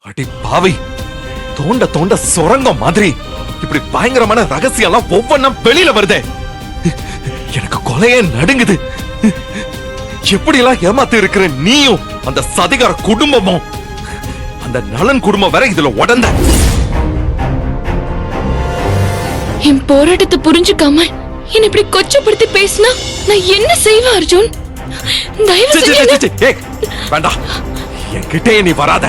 அடி பாவி, தோண்ட தோண்ட சுரங்கம் மாதிரி இப்படி பயங்கரமான ரகசியம் எல்லாம் ஒவ்வொன்னும் வெளியில வருதே. எனக்கு கொலையே நடுங்குது. எப்படி எல்லாம் ஏமாத்தி இருக்கிற நீயும் அந்த சதிகார குடும்பமும், அந்த நலன் குடும்பம் வரை இதுல உடந்த. என் போராட்டத்தை புரிஞ்சுக்காம என்ன இப்படி கொச்சப்படுத்தி பேசினா நான் என்ன செய்வேன் அர்ஜுன்? தயவு செஞ்சு ஏய், வேண்டாம், என்கிட்டே நீ வராத.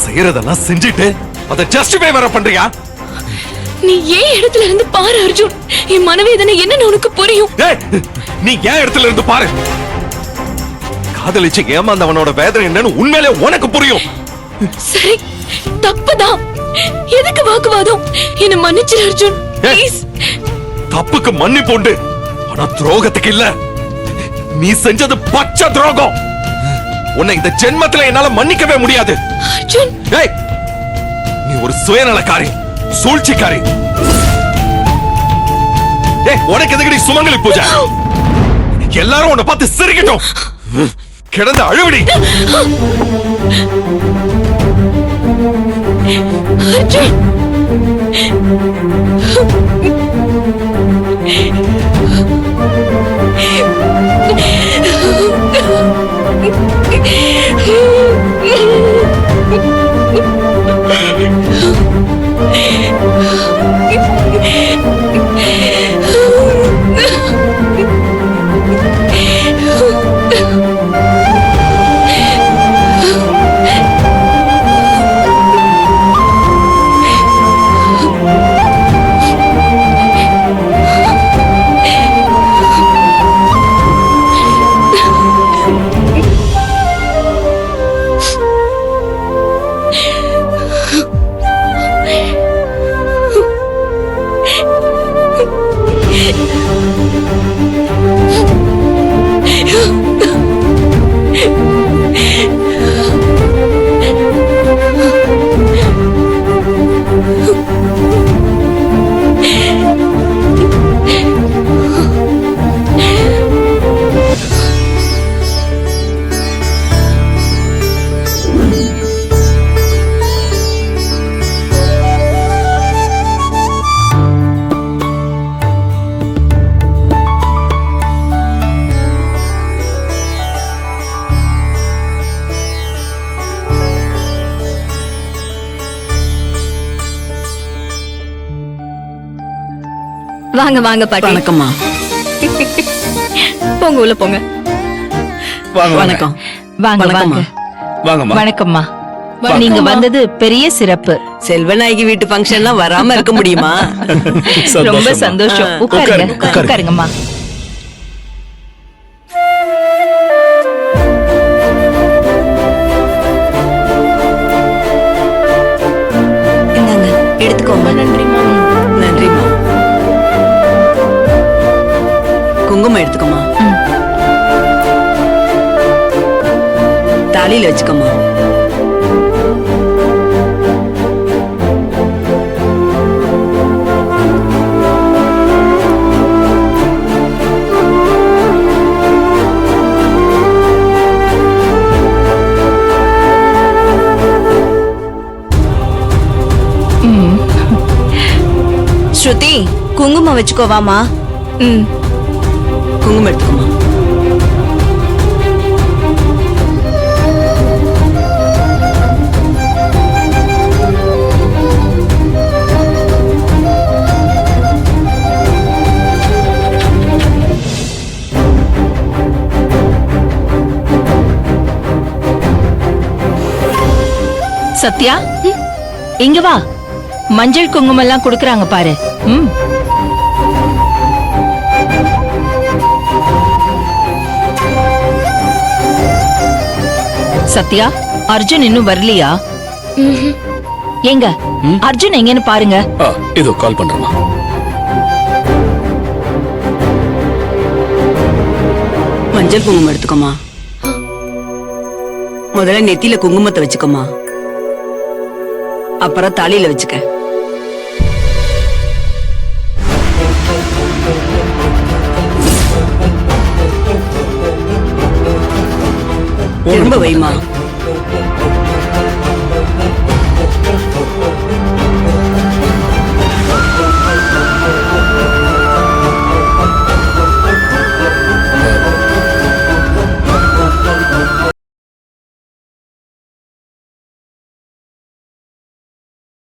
செய்யறதெல்லாம் செஞ்சுட்டு அதை ஜஸ்டிஃபை வர பண்றியா? நீ ஏன் இடத்துல இருந்து பாரு அர்ஜுன், என் மனவேதனை என்னன்னு உனக்கு புரியும். ஏய், நீ ஏன் இடத்துல இருந்து பாரு. காதலிச்சு ஏமாந்தவனோட வேதனை என்னன்னு உண்மையிலே உனக்கு புரியும். சரி, தப்புதான். எதுக்கு வாக்குவாதம்? என்ன மன்னிச்சிரு அர்ஜுன், ப்ளீஸ். தப்புக்கு மன்னிப்பு உண்டு, ஆனா துரோகத்துக்கு இல்ல. நீ செஞ்சது பச்சை துரோகம். உன்னை இந்த ஜென்மத்துல என்னால மன்னிக்கவே முடியாது. அர்ஜுன், ஏய், நீ ஒரு சுயநலக்காரி, சூழ்ச்சிக்காரி. ஏய், உனக்கு எதுக்கு நீ சுமங்கலி பூஜை? எல்லாரும் உன்னை பார்த்து சிரிக்கட்டும். கிடந்த அழுவடி. அர்ஜுன், வாங்க வாங்க பாட்டி. வணக்கம்மா. போங்க, உள்ள போங்க. வணக்கம். வாங்க வணக்கம்மா. வாங்க. வணக்கம்மா. நீங்க வணக்கம்மா. வந்தது பெரிய சிறப்பு. செல்வநாயகி வீட்டு ஃபங்க்ஷன்லாம் வராம இருக்க முடியுமா? ரொம்ப சந்தோஷம். உட்காருங்க, உட்காருங்கம்மா. இந்தாங்க, எடுத்துக்கோங்க. நன்றிம்மா. நன்றிம்மா. குங்குமம் எடுத்துக்கோமா. தாலியில வச்சுக்கோமா. ஸ்ருதி, குங்குமம் வச்சுக்கோவாமா. குங்குமம் எடுத்துக்கோமா. சத்யா, இங்க வா. மஞ்சள் குங்குமம் எல்லாம் கொடுக்கறாங்க பாரு. சத்யா, அர்ஜுன் இன்னும் வரலையா? எங்க அர்ஜுன் எங்கன்னு பாருங்க. இதோ கால் பண்றேமா. மஞ்சள் குங்குமம் எடுத்துக்கோமா. முதல்ல நெத்தியில குங்குமத்தை வச்சுக்கோமா. அப்புறம் தாலியில வச்சுக்க. திரும்ப வைமா.